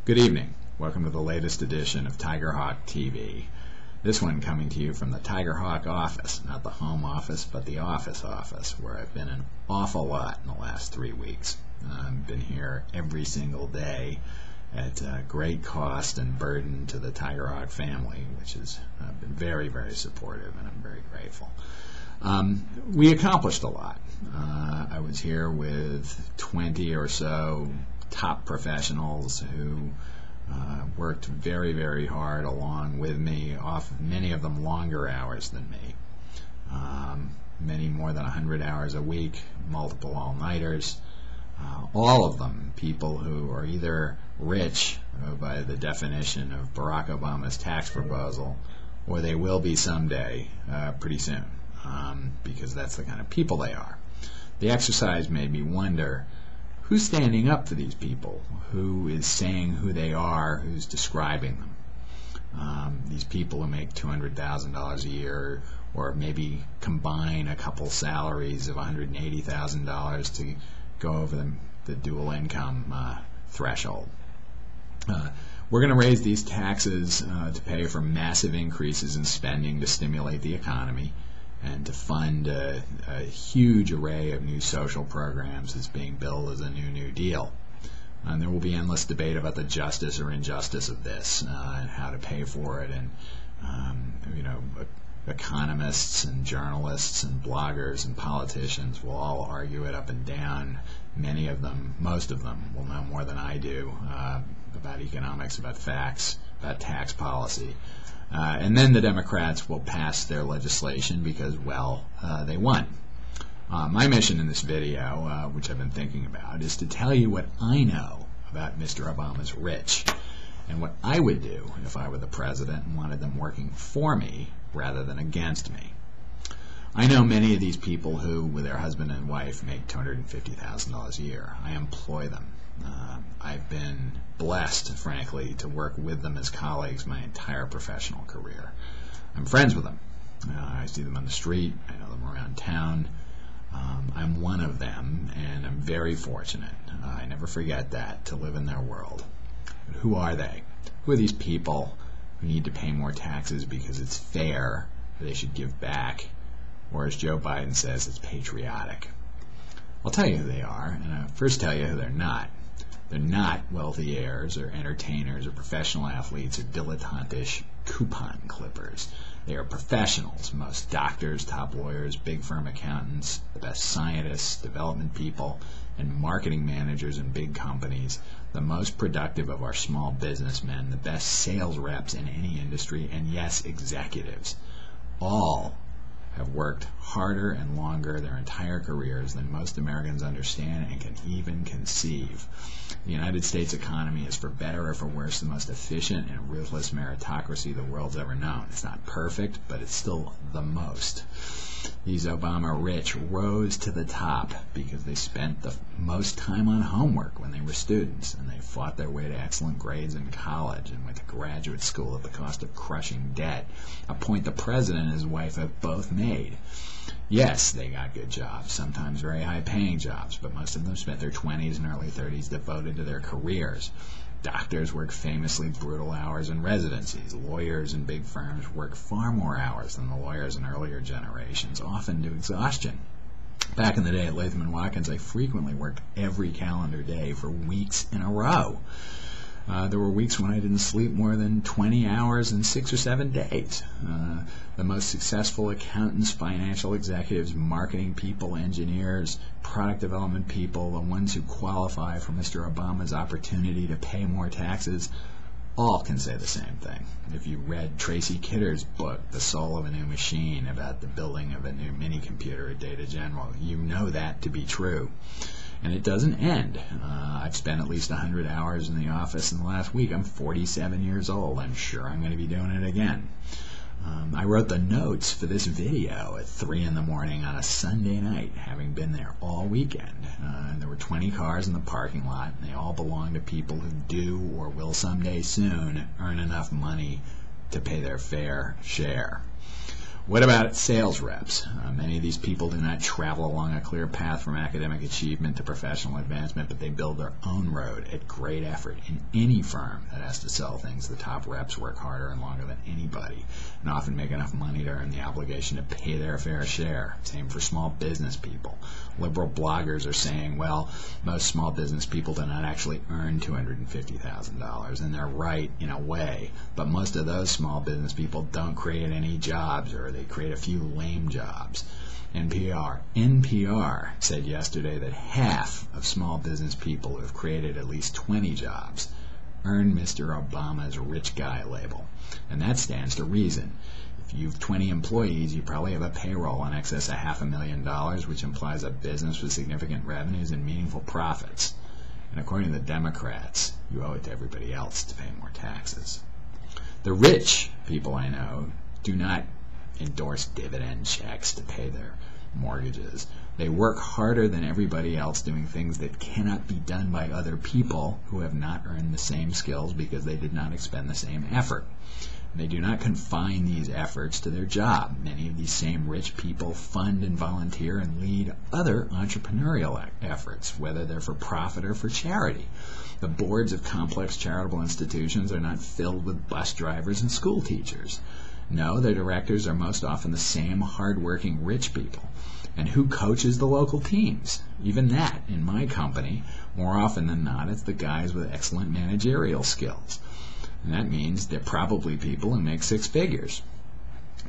Good evening. Welcome to the latest edition of TigerHawk TV. This one coming to you from the TigerHawk office, not the home office, but the office, where I've been an awful lot in the last 3 weeks. I've been here every single day at great cost and burden to the TigerHawk family, which has been very, very supportive, and I'm very grateful. We accomplished a lot. I was here with 20 or so top professionals who worked very, very hard along with me, many of them longer hours than me, many more than 100 hours a week, multiple all-nighters, all of them people who are either rich by the definition of Barack Obama's tax proposal, or they will be someday pretty soon, because that's the kind of people they are. The exercise made me wonder, who's standing up for these people? Who is saying who they are? Who's describing them? These people who make $200,000 a year, or maybe combine a couple salaries of $180,000 to go over the dual income threshold. We're going to raise these taxes to pay for massive increases in spending to stimulate the economy, and to fund a huge array of new social programs that's being billed as a New Deal. And there will be endless debate about the justice or injustice of this, and how to pay for it, and economists and journalists and bloggers and politicians will all argue it up and down. Many of them, most of them, will know more than I do about economics, about facts, about tax policy. And then the Democrats will pass their legislation because, well, they won. My mission in this video, which I've been thinking about, is to tell you what I know about Mr. Obama's rich, and what I would do if I were the president and wanted them working for me rather than against me. I know many of these people who, with their husband and wife, make $250,000 a year. I employ them. I've been blessed, frankly, to work with them as colleagues my entire professional career. I'm friends with them. I see them on the street. I know them around town. I'm one of them, and I'm very fortunate. I never forget that, to live in their world. But who are they? Who are these people who need to pay more taxes because it's fair, or they should give back, or as Joe Biden says, it's patriotic? I'll tell you who they are, and I'll first tell you who they're not. They're not wealthy heirs or entertainers or professional athletes or dilettantish coupon clippers. They are professionals, most doctors, top lawyers, big firm accountants, the best scientists, development people, and marketing managers in big companies, the most productive of our small businessmen, the best sales reps in any industry, and yes, executives. All have worked harder and longer their entire careers than most Americans understand and can even conceive. The United States economy is, for better or for worse, the most efficient and ruthless meritocracy the world's ever known. It's not perfect, but it's still the most. These Obama rich rose to the top because they spent the most time on homework when they were students, and they fought their way to excellent grades in college and went to graduate school at the cost of crushing debt, a point the president and his wife have both made. Yes, they got good jobs, sometimes very high-paying jobs, but most of them spent their 20s and early 30s devoted to their careers. Doctors work famously brutal hours in residencies. Lawyers in big firms work far more hours than the lawyers in earlier generations, often to exhaustion. Back in the day at Latham & Watkins, I frequently worked every calendar day for weeks in a row. There were weeks when I didn't sleep more than 20 hours in 6 or 7 days. The most successful accountants, financial executives, marketing people, engineers, product development people, the ones who qualify for Mr. Obama's opportunity to pay more taxes, all can say the same thing. If you read Tracy Kidder's book, The Soul of a New Machine, about the building of a new mini-computer at Data General, you know that to be true. And it doesn't end. I've spent at least 100 hours in the office in the last week. I'm 47 years old. I'm sure I'm going to be doing it again. I wrote the notes for this video at 3 in the morning on a Sunday night, having been there all weekend. And there were 20 cars in the parking lot, and they all belong to people who do, or will someday soon, earn enough money to pay their fair share. What about sales reps? Many of these people do not travel along a clear path from academic achievement to professional advancement, but they build their own road at great effort. In any firm that has to sell things, the top reps work harder and longer than anybody, and often make enough money to earn the obligation to pay their fair share. Same for small business people. Liberal bloggers are saying, well, most small business people do not actually earn $250,000, and they're right in a way, but most of those small business people don't create any jobs, or they create a few lame jobs. NPR said yesterday that half of small business people who have created at least 20 jobs earn Mr. Obama's rich guy label, and that stands to reason. If you have 20 employees, you probably have a payroll in excess of $500,000, which implies a business with significant revenues and meaningful profits. And according to the Democrats, you owe it to everybody else to pay more taxes. The rich people I know do not endorse dividend checks to pay their mortgages. They work harder than everybody else doing things that cannot be done by other people who have not earned the same skills because they did not expend the same effort. And they do not confine these efforts to their job. Many of these same rich people fund and volunteer and lead other entrepreneurial efforts, whether they're for profit or for charity. The boards of complex charitable institutions are not filled with bus drivers and school teachers. No, their directors are most often the same hard-working rich people. And who coaches the local teams? Even that, in my company, more often than not, it's the guys with excellent managerial skills. And that means they're probably people who make six figures.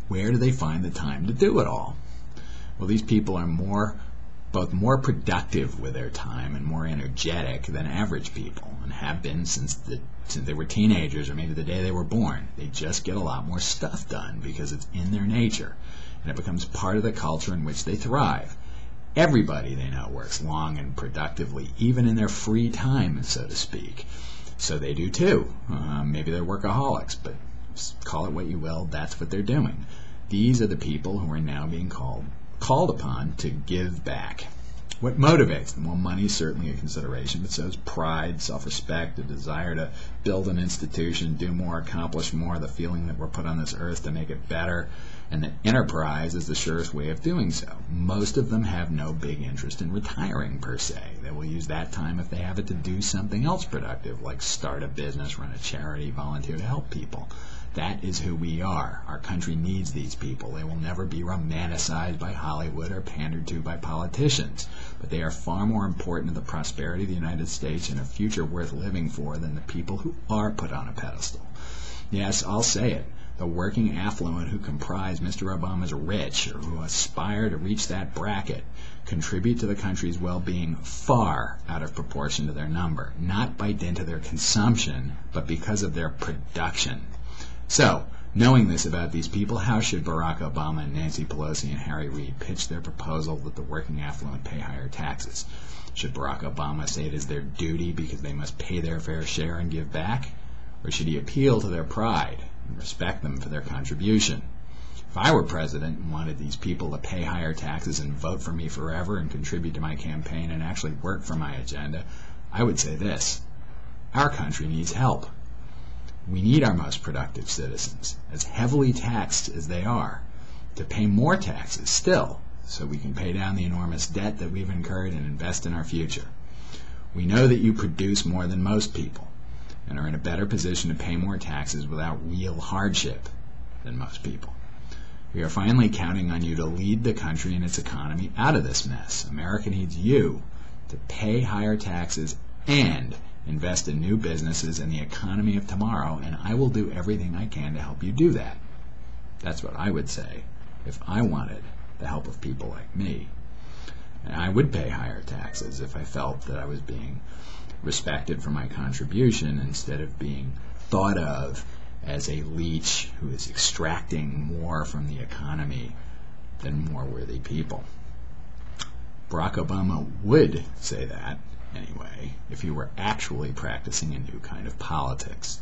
Where do they find the time to do it all? Well, these people are both more productive with their time and more energetic than average people, and have been since they were teenagers or maybe the day they were born. They just get a lot more stuff done because it's in their nature, and it becomes part of the culture in which they thrive. Everybody they know works long and productively, even in their free time, so to speak. So they do too. Maybe they're workaholics, but call it what you will, that's what they're doing. These are the people who are now being called upon to give back. What motivates them? Well, money is certainly a consideration, but so is pride, self-respect, a desire to build an institution, do more, accomplish more, the feeling that we're put on this earth to make it better, and that enterprise is the surest way of doing so. Most of them have no big interest in retiring, per se. They will use that time, if they have it, to do something else productive, like start a business, run a charity, volunteer to help people. That is who we are. Our country needs these people. They will never be romanticized by Hollywood or pandered to by politicians, but they are far more important to the prosperity of the United States and a future worth living for than the people who are put on a pedestal. Yes, I'll say it. The working affluent who comprise Mr. Obama's rich, or who aspire to reach that bracket, contribute to the country's well-being far out of proportion to their number, not by dint of their consumption, but because of their production. So, knowing this about these people, how should Barack Obama and Nancy Pelosi and Harry Reid pitch their proposal that the working affluent pay higher taxes? Should Barack Obama say it is their duty because they must pay their fair share and give back? Or should he appeal to their pride and respect them for their contribution? If I were president and wanted these people to pay higher taxes and vote for me forever and contribute to my campaign and actually work for my agenda, I would say this: our country needs help. We need our most productive citizens, as heavily taxed as they are, to pay more taxes still, so we can pay down the enormous debt that we've incurred and invest in our future. We know that you produce more than most people, and are in a better position to pay more taxes without real hardship than most people. We are finally counting on you to lead the country and its economy out of this mess. America needs you to pay higher taxes and invest in new businesses and the economy of tomorrow, and I will do everything I can to help you do that. That's what I would say if I wanted the help of people like me. And I would pay higher taxes if I felt that I was being respected for my contribution instead of being thought of as a leech who is extracting more from the economy than more worthy people. Barack Obama would say that, anyway, if he were actually practicing a new kind of politics.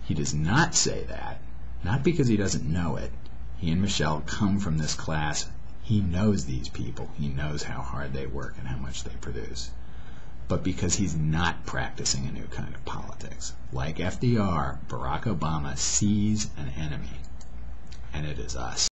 He does not say that, not because he doesn't know it. He and Michelle come from this class. He knows these people. He knows how hard they work and how much they produce. But because he's not practicing a new kind of politics. Like FDR, Barack Obama sees an enemy, and it is us.